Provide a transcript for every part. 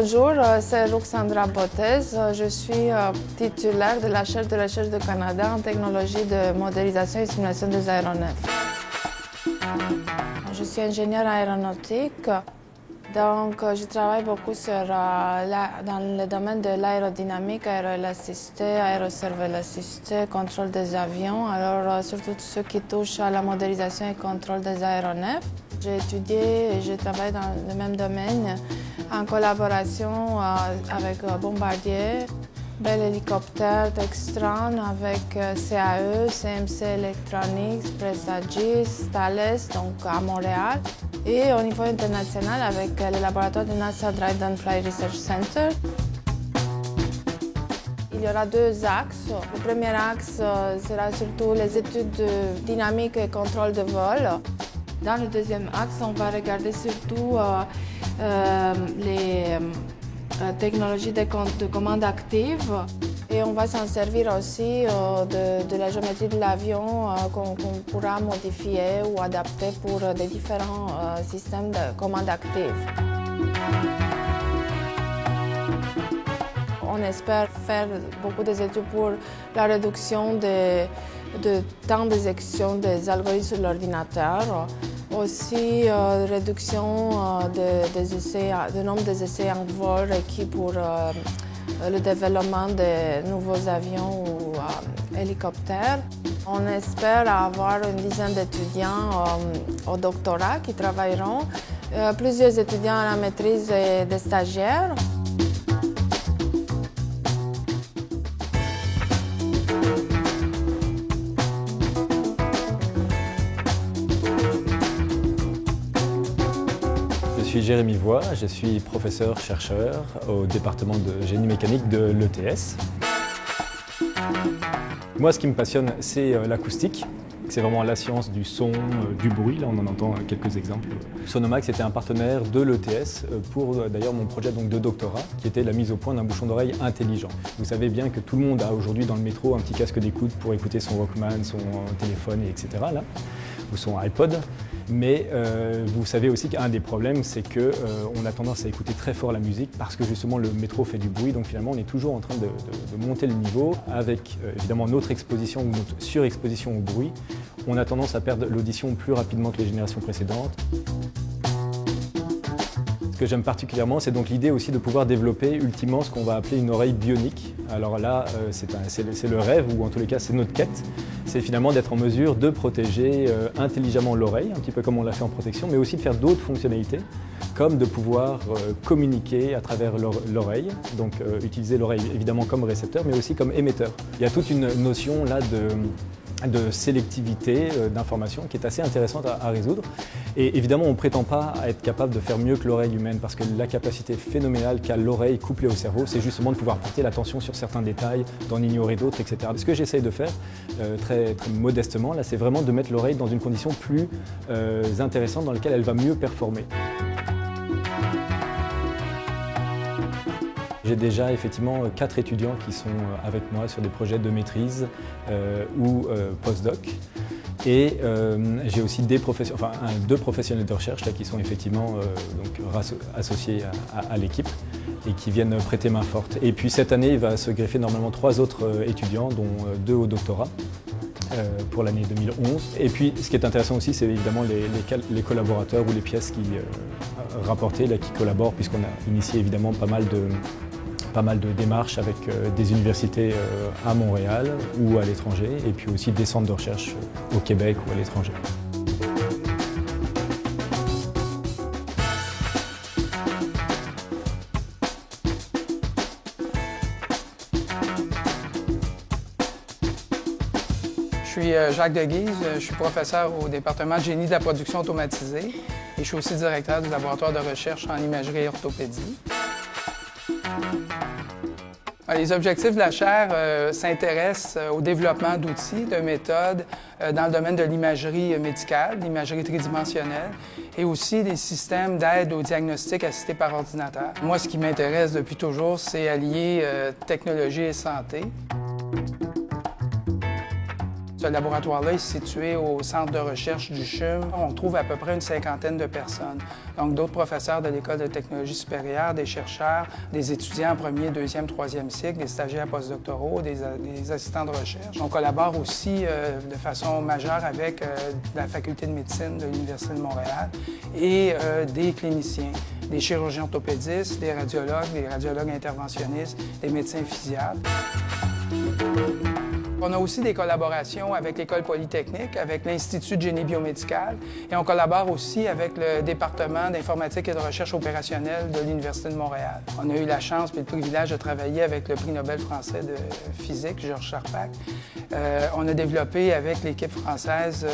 Bonjour, c'est Ruxandra Botez. Je suis titulaire de la chaire de recherche du Canada en technologie de modélisation et simulation des aéronefs. Je suis ingénieure aéronautique, donc je travaille beaucoup dans le domaine de l'aérodynamique, aéroélasticité, aéroservoélasticité, contrôle des avions, alors surtout ce qui touche à la modélisation et contrôle des aéronefs. J'ai étudié et je travaille dans le même domaine en collaboration avec Bombardier, Bell Hélicoptère, Textron, avec CAE, CMC Electronics, Presagis, Thales, donc à Montréal, et au niveau international avec le laboratoire de NASA Dryden Flight Research Center. Il y aura deux axes. Le premier axe sera surtout les études de dynamique et contrôle de vol. Dans le deuxième axe, on va regarder surtout les technologies de commande active et on va s'en servir aussi de la géométrie de l'avion qu'on pourra modifier ou adapter pour des différents systèmes de commande active. On espère faire beaucoup d'études pour la réduction de temps d'exécution des algorithmes sur l'ordinateur, aussi réduction du nombre des essais en vol requis pour le développement de nouveaux avions ou hélicoptères. On espère avoir une dizaine d'étudiants au doctorat qui travailleront, plusieurs étudiants à la maîtrise et des stagiaires. Je suis Jérémy Voix, je suis professeur-chercheur au département de génie mécanique de l'ETS. Moi, ce qui me passionne, c'est l'acoustique. C'est vraiment la science du son, du bruit. Là, on en entend quelques exemples. Sonomax était un partenaire de l'ETS pour d'ailleurs mon projet de doctorat, qui était la mise au point d'un bouchon d'oreille intelligent. Vous savez bien que tout le monde a aujourd'hui dans le métro un petit casque d'écoute pour écouter son Walkman, son téléphone, etc. Là, ou son iPod. Mais vous savez aussi qu'un des problèmes, c'est qu'on a tendance à écouter très fort la musique parce que justement le métro fait du bruit. Donc finalement, on est toujours en train de monter le niveau avec évidemment notre exposition ou notre surexposition au bruit. On a tendance à perdre l'audition plus rapidement que les générations précédentes. Ce que j'aime particulièrement, c'est donc l'idée aussi de pouvoir développer ultimement ce qu'on va appeler une oreille bionique. Alors là, c'est le rêve, ou en tous les cas, c'est notre quête. C'est finalement d'être en mesure de protéger intelligemment l'oreille, un petit peu comme on l'a fait en protection, mais aussi de faire d'autres fonctionnalités, comme de pouvoir communiquer à travers l'oreille, donc utiliser l'oreille évidemment comme récepteur, mais aussi comme émetteur. Il y a toute une notion là de sélectivité d'information qui est assez intéressante à résoudre. Et évidemment, on ne prétend pas à être capable de faire mieux que l'oreille humaine parce que la capacité phénoménale qu'a l'oreille couplée au cerveau, c'est justement de pouvoir porter l'attention sur certains détails, d'en ignorer d'autres, etc. Ce que j'essaye de faire très modestement, là, c'est vraiment de mettre l'oreille dans une condition plus intéressante dans laquelle elle va mieux performer. J'ai déjà effectivement 4 étudiants qui sont avec moi sur des projets de maîtrise ou postdoc. Et j'ai aussi deux professionnels de recherche là, qui sont effectivement associés à l'équipe et qui viennent prêter main forte. Et puis cette année, il va se greffer normalement 3 autres étudiants, dont 2 au doctorat. Pour l'année 2011. Et puis, ce qui est intéressant aussi, c'est évidemment les collaborateurs ou les pièces qui rapportées, là, qui collaborent, puisqu'on a initié évidemment pas mal de démarches avec des universités à Montréal ou à l'étranger, et puis aussi des centres de recherche au Québec ou à l'étranger. Je suis Jacques Deguise, je suis professeur au département de génie de la production automatisée et je suis aussi directeur du laboratoire de recherche en imagerie et orthopédie. Les objectifs de la chaire s'intéressent au développement d'outils, de méthodes dans le domaine de l'imagerie médicale, l'imagerie tridimensionnelle et aussi des systèmes d'aide au diagnostic assisté par ordinateur. Moi, ce qui m'intéresse depuis toujours, c'est allier technologie et santé. Ce laboratoire-là est situé au centre de recherche du CHUM. On trouve à peu près une cinquantaine de personnes. Donc, d'autres professeurs de l'École de technologie supérieure, des chercheurs, des étudiants en premier, deuxième, troisième cycle, des stagiaires postdoctoraux, des assistants de recherche. On collabore aussi de façon majeure avec la Faculté de médecine de l'Université de Montréal et des cliniciens, des chirurgiens orthopédistes, des radiologues interventionnistes, des médecins physiatres. On a aussi des collaborations avec l'École polytechnique, avec l'Institut de génie biomédical et on collabore aussi avec le département d'informatique et de recherche opérationnelle de l'Université de Montréal. On a eu la chance et le privilège de travailler avec le prix Nobel français de physique, Georges Charpak. On a développé avec l'équipe française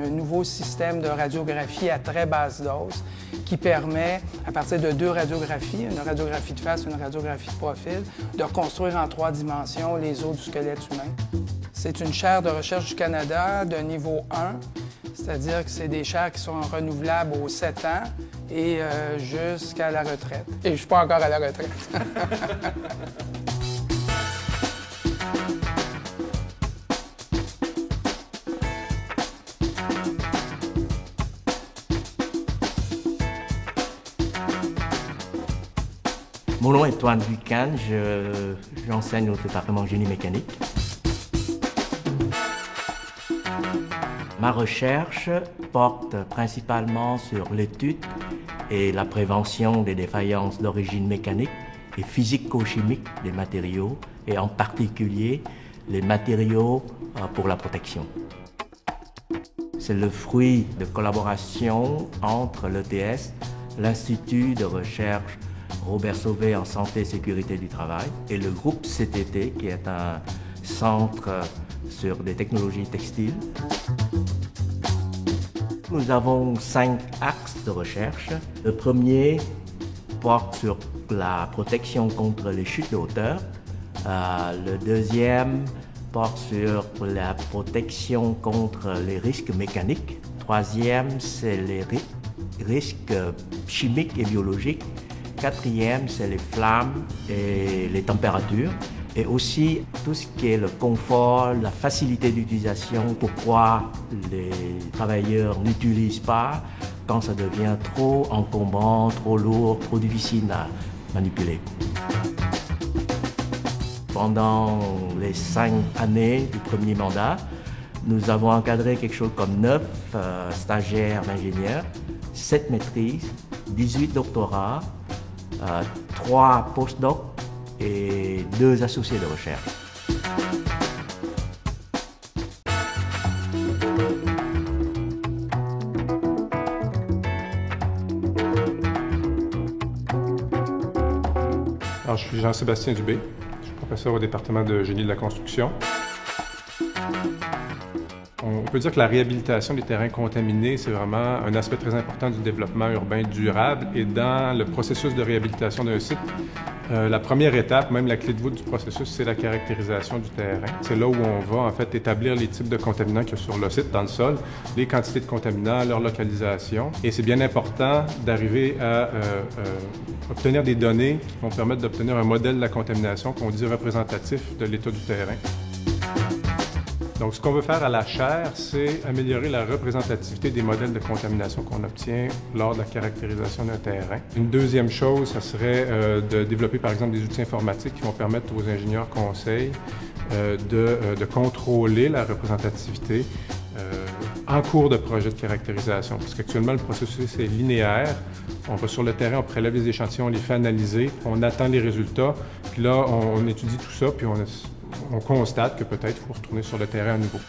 un nouveau système de radiographie à très basse dose qui permet, à partir de 2 radiographies, une radiographie de face et une radiographie de profil, de reconstruire en 3 dimensions les os du squelette humain. C'est une chaire de recherche du Canada de niveau 1, c'est-à-dire que c'est des chaires qui sont renouvelables aux 7 ans et jusqu'à la retraite. Et je ne suis pas encore à la retraite. Mon nom est Antoine Buchan, j'enseigne au département génie mécanique. Ma recherche porte principalement sur l'étude et la prévention des défaillances d'origine mécanique et physico-chimique des matériaux, et en particulier les matériaux pour la protection. C'est le fruit de collaboration entre l'ETS, l'Institut de recherche Robert Sauvé en santé et sécurité du travail, et le groupe CTT, qui est un centre sur des technologies textiles. Nous avons 5 axes de recherche. Le premier porte sur la protection contre les chutes de hauteur. Le deuxième porte sur la protection contre les risques mécaniques. Troisième, c'est les risques chimiques et biologiques. Quatrième, c'est les flammes et les températures. Et aussi tout ce qui est le confort, la facilité d'utilisation, pourquoi les travailleurs n'utilisent pas quand ça devient trop encombrant, trop lourd, trop difficile à manipuler. Pendant les 5 années du premier mandat, nous avons encadré quelque chose comme 9 stagiaires d'ingénieurs, 7 maîtrises, 18 doctorats, 3 postdocs et 2 associés de recherche. Alors, je suis Jean-Sébastien Dubé, je suis professeur au département de génie de la construction. On peut dire que la réhabilitation des terrains contaminés, c'est vraiment un aspect très important du développement urbain durable. Et dans le processus de réhabilitation d'un site, la première étape, même la clé de voûte du processus, c'est la caractérisation du terrain. C'est là où on va en fait établir les types de contaminants qu'il y a sur le site, dans le sol, les quantités de contaminants, leur localisation. Et c'est bien important d'arriver à obtenir des données qui vont permettre d'obtenir un modèle de la contamination qu'on dit représentatif de l'état du terrain. Donc, ce qu'on veut faire à la chaire, c'est améliorer la représentativité des modèles de contamination qu'on obtient lors de la caractérisation d'un terrain. Une deuxième chose, ça serait de développer, par exemple, des outils informatiques qui vont permettre aux ingénieurs conseils de contrôler la représentativité en cours de projet de caractérisation. Parce qu'actuellement, le processus est linéaire. On va sur le terrain, on prélève les échantillons, on les fait analyser, on attend les résultats, puis là, on étudie tout ça, puis on constate que peut-être il faut retourner sur le terrain à nouveau.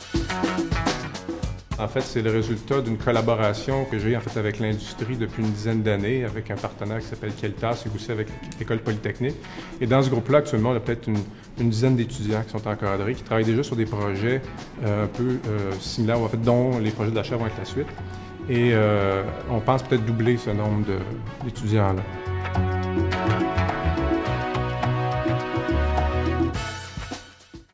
En fait, c'est le résultat d'une collaboration que j'ai avec l'industrie depuis une dizaine d'années, avec un partenaire qui s'appelle Keltas et aussi avec l'École polytechnique. Et dans ce groupe-là, actuellement, on a peut-être une dizaine d'étudiants qui sont encadrés, qui travaillent déjà sur des projets un peu similaires, en fait, dont les projets de la chaire vont être la suite. Et on pense peut-être doubler ce nombre d'étudiants-là.